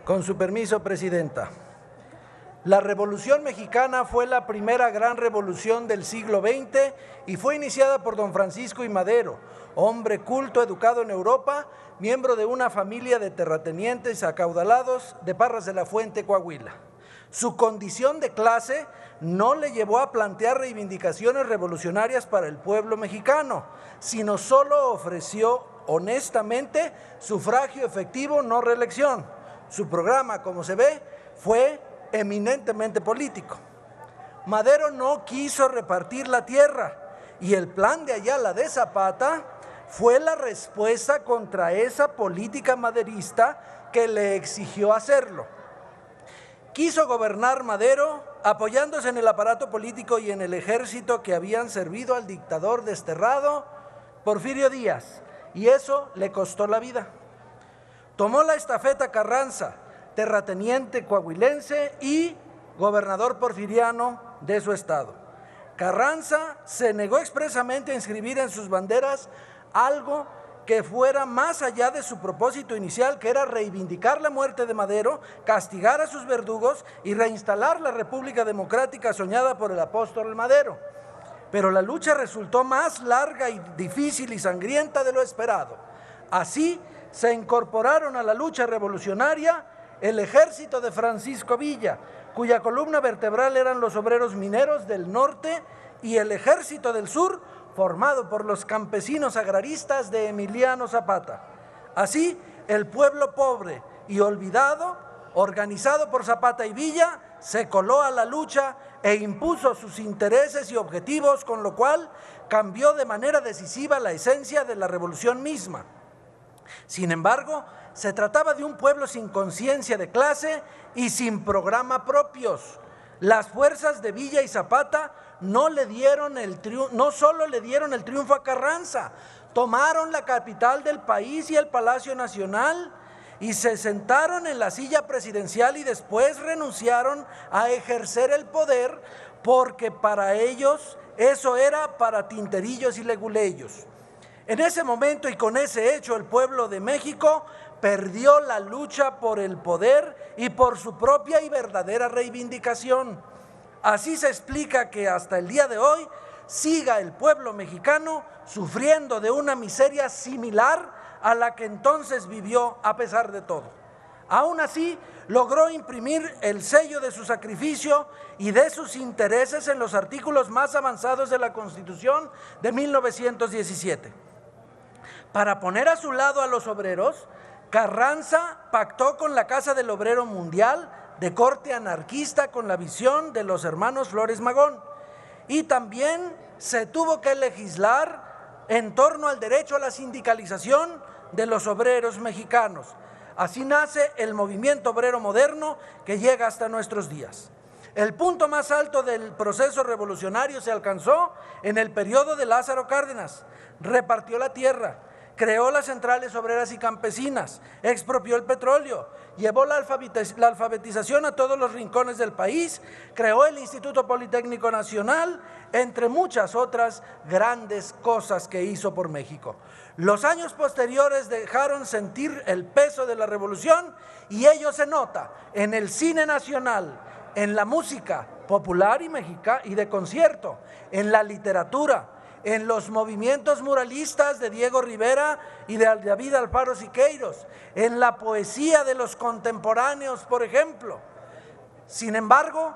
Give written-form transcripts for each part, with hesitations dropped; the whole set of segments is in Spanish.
Con su permiso, Presidenta. La Revolución Mexicana fue la primera gran revolución del siglo XX y fue iniciada por don Francisco I. Madero, hombre culto, educado en Europa, miembro de una familia de terratenientes acaudalados de Parras de la Fuente, Coahuila. Su condición de clase no le llevó a plantear reivindicaciones revolucionarias para el pueblo mexicano, sino solo ofreció honestamente sufragio efectivo, no reelección. Su programa, como se ve, fue eminentemente político. Madero no quiso repartir la tierra y el plan de Ayala de Zapata fue la respuesta contra esa política maderista que le exigió hacerlo. Quiso gobernar Madero apoyándose en el aparato político y en el ejército que habían servido al dictador desterrado Porfirio Díaz, y eso le costó la vida. Tomó la estafeta Carranza, terrateniente coahuilense y gobernador porfiriano de su estado. Carranza se negó expresamente a inscribir en sus banderas algo que fuera más allá de su propósito inicial, que era reivindicar la muerte de Madero, castigar a sus verdugos y reinstalar la República Democrática soñada por el apóstol Madero. Pero la lucha resultó más larga y difícil y sangrienta de lo esperado. Así se incorporaron a la lucha revolucionaria el ejército de Francisco Villa, cuya columna vertebral eran los obreros mineros del norte, y el ejército del sur, formado por los campesinos agraristas de Emiliano Zapata. Así, el pueblo pobre y olvidado, organizado por Zapata y Villa, se coló a la lucha e impuso sus intereses y objetivos, con lo cual cambió de manera decisiva la esencia de la revolución misma. Sin embargo, se trataba de un pueblo sin conciencia de clase y sin programa propios. Las fuerzas de Villa y Zapata no solo le dieron el triunfo a Carranza, tomaron la capital del país y el Palacio Nacional y se sentaron en la silla presidencial y después renunciaron a ejercer el poder, porque para ellos eso era para tinterillos y leguleyos. En ese momento y con ese hecho, el pueblo de México perdió la lucha por el poder y por su propia y verdadera reivindicación. Así se explica que hasta el día de hoy siga el pueblo mexicano sufriendo de una miseria similar a la que entonces vivió a pesar de todo. Aún así, logró imprimir el sello de su sacrificio y de sus intereses en los artículos más avanzados de la Constitución de 1917. Para poner a su lado a los obreros, Carranza pactó con la Casa del Obrero Mundial, de corte anarquista, con la visión de los hermanos Flores Magón, y también se tuvo que legislar en torno al derecho a la sindicalización de los obreros mexicanos. Así nace el movimiento obrero moderno que llega hasta nuestros días. El punto más alto del proceso revolucionario se alcanzó en el periodo de Lázaro Cárdenas. Repartió la tierra, creó las centrales obreras y campesinas, expropió el petróleo, llevó la alfabetización a todos los rincones del país, creó el Instituto Politécnico Nacional, entre muchas otras grandes cosas que hizo por México. Los años posteriores dejaron sentir el peso de la revolución y ello se nota en el cine nacional, en la música popular y de concierto, en la literatura, en los movimientos muralistas de Diego Rivera y de David Alfaro Siqueiros, en la poesía de los contemporáneos, por ejemplo. Sin embargo,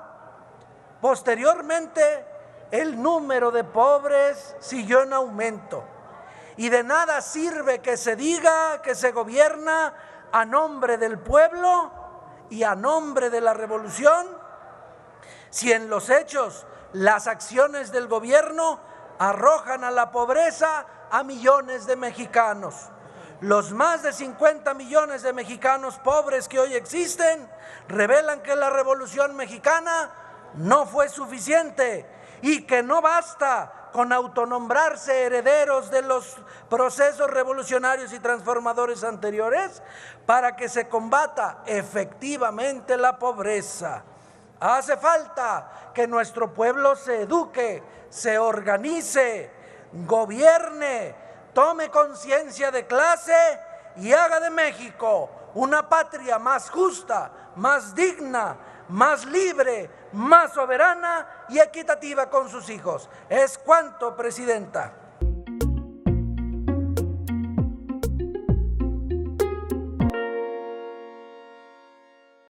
posteriormente el número de pobres siguió en aumento y de nada sirve que se diga que se gobierna a nombre del pueblo y a nombre de la revolución si en los hechos las acciones del gobierno arrojan a la pobreza a millones de mexicanos. Los más de 50 millones de mexicanos pobres que hoy existen revelan que la Revolución Mexicana no fue suficiente y que no basta con autonombrarse herederos de los procesos revolucionarios y transformadores anteriores para que se combata efectivamente la pobreza. Hace falta que nuestro pueblo se eduque, se organice, gobierne, tome conciencia de clase y haga de México una patria más justa, más digna, más libre, más soberana y equitativa con sus hijos. Es cuanto, Presidenta.